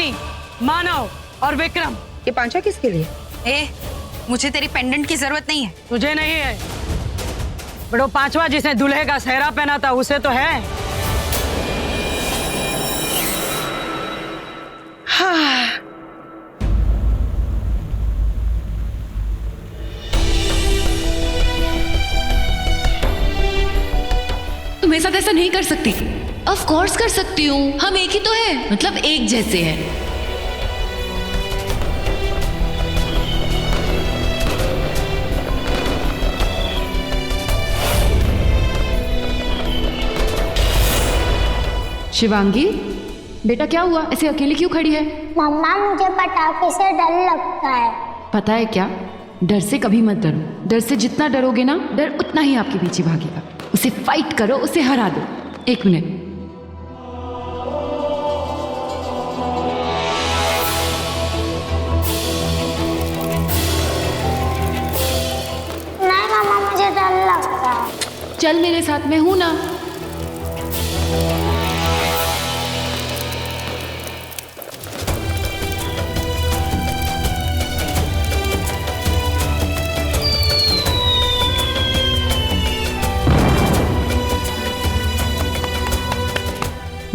शिवांगी, मानव और विक्रम। ये पांचा किसके लिए? मुझे तेरी पेंडेंट की जरूरत नहीं है। तुझे नहीं है, बड़ो पांचवा जिसने दूल्हे का सेहरा पहना था उसे तो है। हाँ। तुम मेरे साथ ऐसा नहीं कर सकती। ऑफ कोर्स कर सकती हूँ, हम एक ही तो हैं, मतलब एक जैसे हैं। शिवांगी, बेटा क्या हुआ? ऐसे अकेली क्यों खड़ी है? मम्मा मुझे पटाखे से डर लगता है। पता है क्या, डर से कभी मत डरो। डर से जितना डरोगे ना, डर उतना ही आपके पीछे भागेगा। उसे फाइट करो, उसे हरा दो। एक मिनट। नहीं मम्मा, मुझे डर लगता है। चल मेरे साथ, में हूं ना।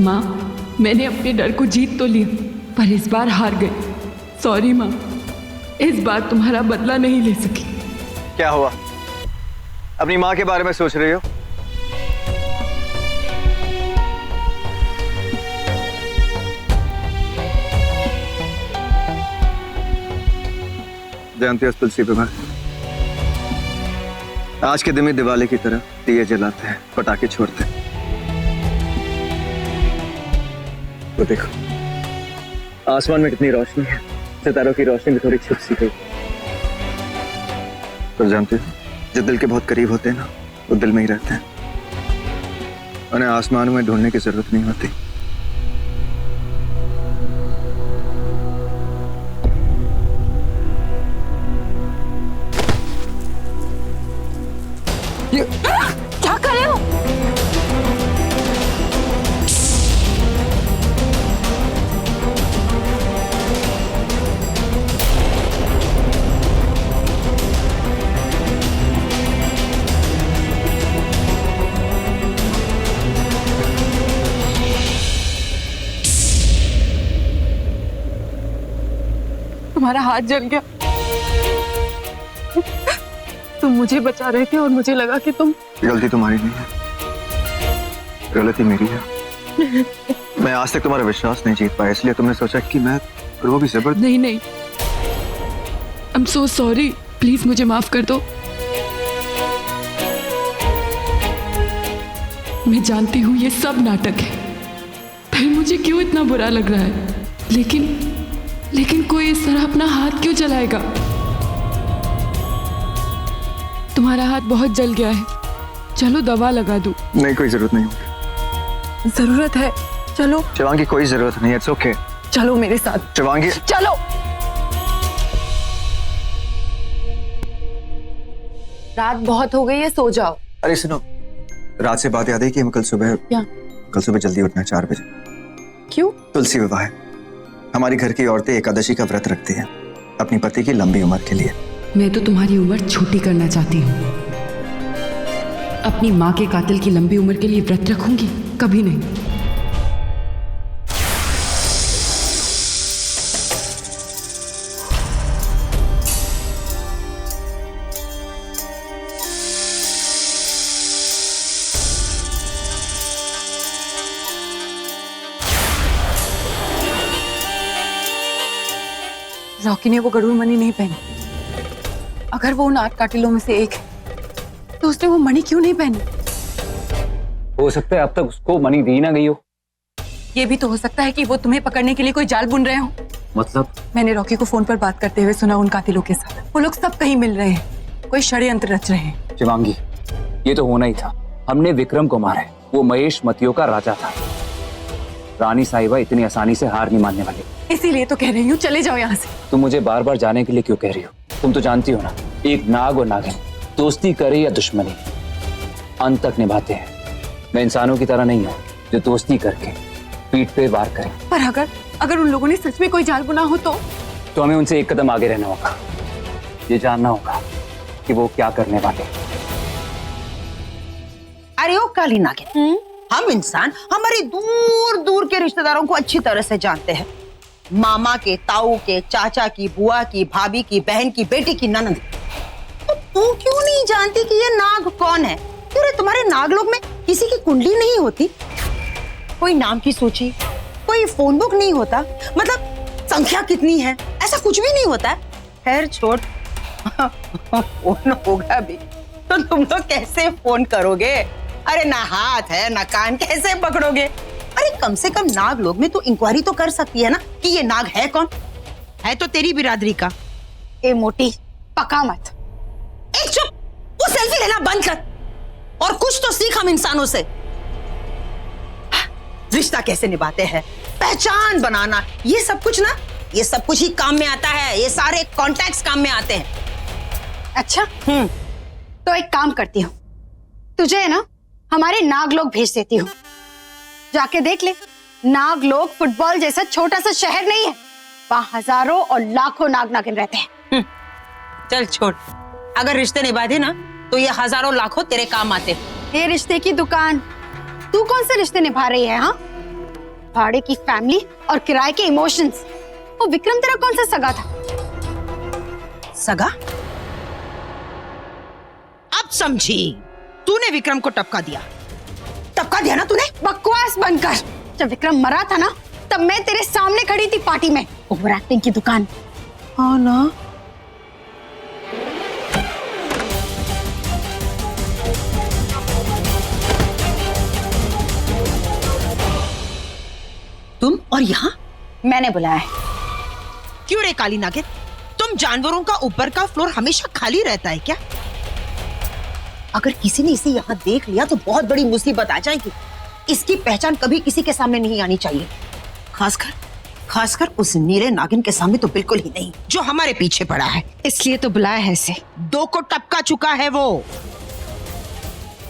माँ, मैंने अपने डर को जीत तो लिया, पर इस बार हार गई। सॉरी माँ, इस बार तुम्हारा बदला नहीं ले सकी। क्या हुआ? अपनी माँ के बारे में सोच रही हो? जानती हो तुलसी विवाह, आज के दिन में दिवाली की तरह दिए जलाते हैं, पटाखे छोड़ते हैं। तो देखो आसमान में कितनी रोशनी है, सितारों की रोशनी भी थोड़ी छिप सी गई। तो जानते हो, जो दिल के बहुत करीब होते हैं ना, वो दिल में ही रहते हैं, उन्हें आसमानों में ढूंढने की जरूरत नहीं होती। क्या कर रहे हो? तुम्हारा हाथ जल गया। तुम मुझे बचा रहे थे और मुझे लगा कि तुम। गलती तुम्हारी नहीं है, गलती मेरी है। मैं आज तक तुम्हारा विश्वास नहीं जीत पाया, इसलिए तुमने सोचा कि मैं, और वो भी जबरदस्त। नहीं नहीं, I am so sorry, please मुझे माफ कर दो। मैं जानती हूँ ये सब नाटक है, फिर मुझे क्यों इतना बुरा लग रहा है, लेकिन कोई इस तरह अपना हाथ क्यों जलाएगा? तुम्हारा हाथ बहुत जल गया है, चलो दवा लगा दूं। नहीं, कोई जरूरत नहीं होगी। जरूरत है, चलो। शिवांगी कोई जरूरत नहीं है, इट्स ओके। चलो मेरे साथ। शिवांगी चलो। रात बहुत हो गई है, सो जाओ। अरे सुनो, रात से बात याद है कि हम कल सुबह जल्दी उठना है 4 बजे। क्यों? तुलसी विवाह है। हमारी घर की औरतें एकादशी का व्रत रखती हैं अपनी पति की लंबी उम्र के लिए। मैं तो तुम्हारी उम्र छोटी करना चाहती हूँ। अपनी माँ के कातिल की लंबी उम्र के लिए व्रत रखूंगी? कभी नहीं। रॉकी ने वो गरुड़ मणि नहीं पहनी। अगर वो उन 8 कातिलों में से एक है, तो उसने वो मणि क्यों नहीं पहनी? हो सकता है अब तक उसको मणि दी ना गई हो। ये भी तो हो सकता है कि वो तुम्हें पकड़ने के लिए कोई जाल बुन रहे हो। मतलब? मैंने रॉकी को फोन पर बात करते हुए सुना उन कातिलों के साथ। वो लोग सब कहीं मिल रहे हैं, कोई षड्यंत्र रच रहे हैं। शिवांगी, ये तो होना ही था। हमने विक्रम को मारा है, वो महेश मतियों का राजा था। रानी साहिबा इतनी आसानी से हार नहीं मानने वाली। इसीलिए तो कह रही हूँ, चले जाओ यहाँ से। तुम मुझे बार बार जाने के लिए क्यों कह रही हो? तुम तो जानती हो ना, एक नाग और नागिन दोस्ती करे या दुश्मनी, अंत तक निभाते हैं। मैं इंसानों की तरह नहीं हूँ जो दोस्ती करके पीठ पे वार करे। पर अगर उन लोगों ने सच में कोई जाल बुना हो तो हमें उनसे एक कदम आगे रहना होगा। ये जानना होगा कि वो क्या करने वाले। अरे ओ काली नागिन, हम इंसान हमारे दूर दूर के रिश्तेदारों को अच्छी तरह से जानते हैं। मामा के, ताऊ के, चाचा की, बुआ की, भाभी की, बहन की, बेटी की, ननद। तो तू क्यों नहीं जानती कि ये नाग कौन है? क्यों रे, तुम्हारे नागलोक में किसी की कुंडली नहीं होती? कोई नाम की सूची, कोई फोन बुक नहीं होता? मतलब संख्या कितनी है, ऐसा कुछ भी नहीं होता है? खैर छोड़, फोन होगा भी तो तुम लोग कैसे फोन करोगे? अरे ना हाथ है ना कान, कैसे पकड़ोगे? अरे कम से कम नाग लोग में तो इंक्वायरी तो कर सकती है ना कि ये नाग है कौन? है तो तेरी बिरादरी का। ए मोटी, पका मत। एक चुप, वो सेल्फी लेना बंद कर और कुछ तो सीख हम इंसानों से। रिश्ता कैसे निभाते हैं, पहचान बनाना, ये सब कुछ ना, ये सब कुछ ही काम में आता है। ये सारे कॉन्टैक्ट्स काम में आते हैं। अच्छा, तो एक काम करती हूँ, तुझे है ना हमारे नागलोक भेज देती हूँ। जाके देख ले, नागलोक फुटबॉल जैसा छोटा सा शहर नहीं है, वहाँ हजारों और लाखों नाग नागिन रहते हैं। चल छोड़, अगर रिश्ते निभाते ना तो ये हजारों लाखों तेरे काम आते। ये रिश्ते की दुकान, तू कौन से रिश्ते निभा रही है? हाँ, भाड़े की फैमिली और किराए के इमोशंस। वो विक्रम तेरा कौन सा सगा था? सगा? अब समझी, तूने विक्रम को टपका दिया। टपका दिया ना तूने? बकवास बंद कर। जब विक्रम मरा था ना, तब मैं तेरे सामने खड़ी थी पार्टी में। ओवर एक्टिंग की दुकान। हाँ ना, तुम और यहाँ मैंने बुलाया है। क्यों रे काली नागिन, तुम जानवरों का ऊपर का फ्लोर हमेशा खाली रहता है क्या? अगर किसी ने इसे यहाँ देख लिया तो बहुत बड़ी मुसीबत आ जाएगी। इसकी पहचान कभी किसी के सामने नहीं आनी चाहिए, खासकर उस नीले नागिन के सामने तो बिल्कुल ही नहीं, जो हमारे पीछे पड़ा है। इसलिए तो बुलाया है इसे। 2 को टपका चुका है वो।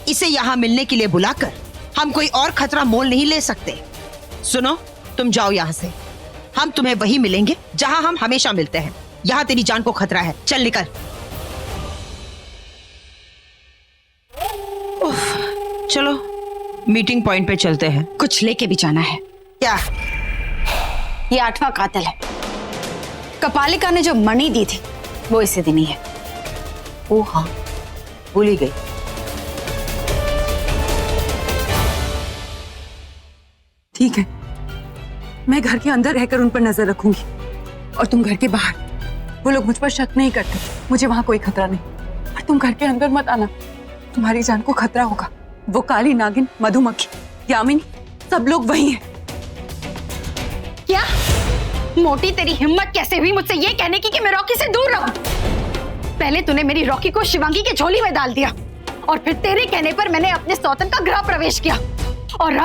इसे यहाँ मिलने के लिए बुलाकर हम कोई और खतरा मोल नहीं ले सकते। सुनो, तुम जाओ यहाँ से, हम तुम्हें वही मिलेंगे जहाँ हम हमेशा मिलते हैं। यहाँ तेरी जान को खतरा है, चल निकल। चलो मीटिंग पॉइंट पे चलते हैं। कुछ लेके भी जाना है। क्या? ये 8वां कातिल है। कपालिका ने जो मणि दी थी वो इसे देनी है। ओ हाँ, भूल ही गई। ठीक है, मैं घर के अंदर रहकर उन पर नजर रखूंगी और तुम घर के बाहर। वो लोग मुझ पर शक नहीं करते, मुझे वहां कोई खतरा नहीं। और तुम घर के अंदर मत आना, तुम्हारी जान को खतरा होगा। वो काली नागिन, मधुमक्खी, यामिनी, सब लोग वही हैं। क्या मोटी, तेरी हिम्मत कैसे हुई मुझसे ये कहने की कि मैं रॉकी से दूर रहूं? पहले तूने मेरी रॉकी को शिवांगी के झोली में डाल दिया और फिर तेरे कहने पर मैंने अपने सौतन का गृह प्रवेश किया। और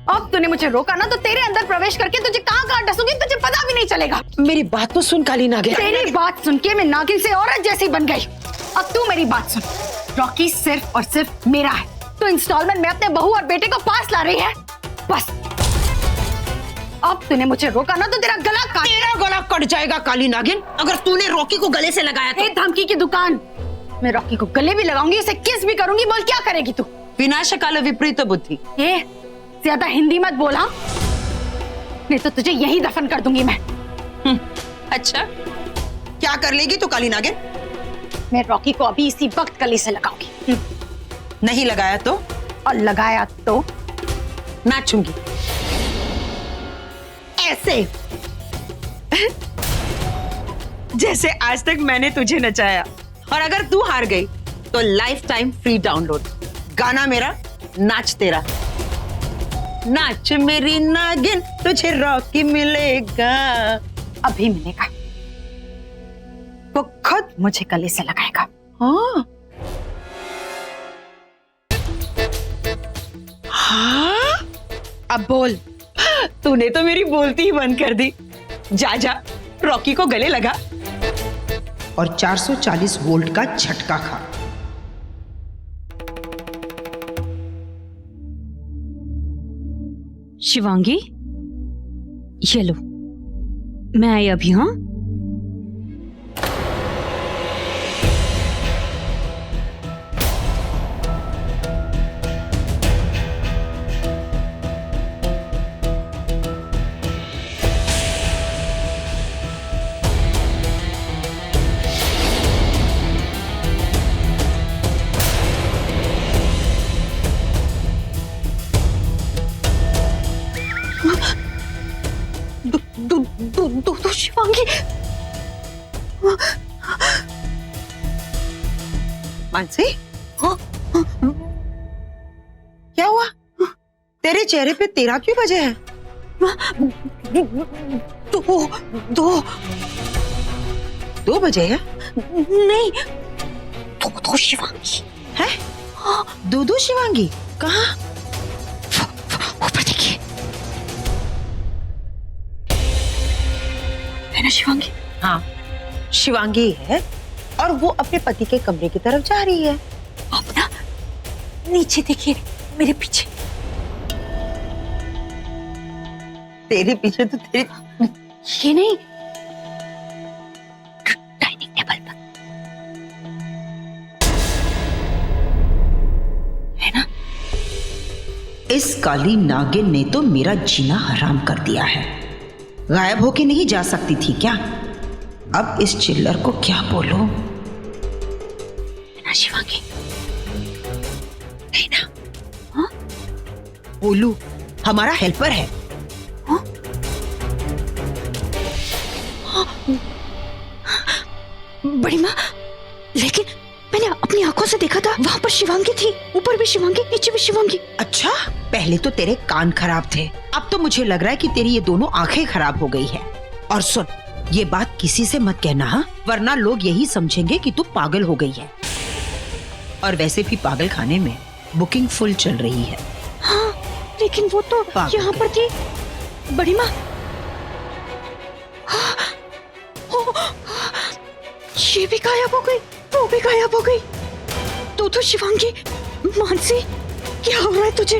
अब तूने मुझे रोका ना, तो तेरे अंदर प्रवेश करके तुझे कहाँ डसूंगी तुझे पता भी नहीं चलेगा। मेरी बात तो सुन काली नागिन। तेरी बात सुन के मैं नागिन से औरत जैसी बन गई। अब तू मेरी बात सुन, रॉकी सिर्फ और सिर्फ मेरा है। तो इंस्टॉलमेंट में अपने बहू और बेटे को पास ला रही है, बस। अब तूने मुझे रोका ना तो तेरा गला कट जाएगा काली नागिन, अगर तूने रॉकी को गले से लगाया तो। धमकी की दुकान। मैं रॉकी को गले भी लगाऊंगी, उसे किस भी करूंगी। बोल क्या करेगी तू? विनाश काल विपरीत बुद्धि। ये ज्यादा हिंदी मत बोला, नहीं तो तुझे यही दफन कर दूंगी मैं। अच्छा, क्या कर लेगी तू काली नागिन? मैं रॉकी को अभी इसी वक्त गले से लगाऊंगी। नहीं लगाया तो? और लगाया तो नाचूंगी ऐसे जैसे आज तक मैंने तुझे नचाया। और अगर तू हार गई तो लाइफ टाइम फ्री डाउनलोड। गाना मेरा, नाच तेरा। नाच मेरी नागिन, तुझे रॉकी मिलेगा। अभी मिलेगा, वो खुद मुझे गले से लगाएगा। हाँ? अब बोल। तूने तो मेरी बोलती ही बंद कर दी। जा रॉकी को गले लगा और 440 वोल्ट का झटका खा। शिवांगी, ये लो, मैं आई अभी। हाँ, दो शिवांगी। मानसी, क्या हुआ? तेरे चेहरे पे 13 क्यों बजे हैं? दो बजे है? नहीं, दो शिवांगी है? दो शिवांगी कहाँ? ऊपर देखिए, है ना शिवांगी? हाँ, शिवांगी है और वो अपने पति के कमरे की तरफ जा रही है। आप ना नीचे देखिए, मेरे पीछे। तेरे पीछे तो तेरे ये नहीं, डाइनिंग टेबल पर, है ना? इस काली नागिन ने तो मेरा जीना हराम कर दिया है। गायब होके नहीं जा सकती थी क्या? अब इस चिल्लर को क्या बोलूं? है ना शिवांगी? है ना? हाँ? बोलू हमारा हेल्पर है। बड़ी माँ, लेकिन मैंने अपनी आंखों से देखा था, वहां पर शिवांगी थी, ऊपर भी शिवांगी, नीचे भी शिवांगी। अच्छा, पहले तो तेरे कान खराब थे, अब तो मुझे लग रहा है कि तेरी ये दोनों आंखें खराब हो गई है। और सुन, ये बात किसी से मत कहना, हाँ? वरना लोग यही समझेंगे कि तू पागल हो गई है। और वैसे भी पागल खाने में बुकिंग फुल चल रही है। हाँ, लेकिन वो तो यहाँ पर थी। बड़ी माँ, ये भी गायब हो गई, वो भी गायब हो गई। तो शिवांगी, मानसी, क्या हो रहा है तुझे?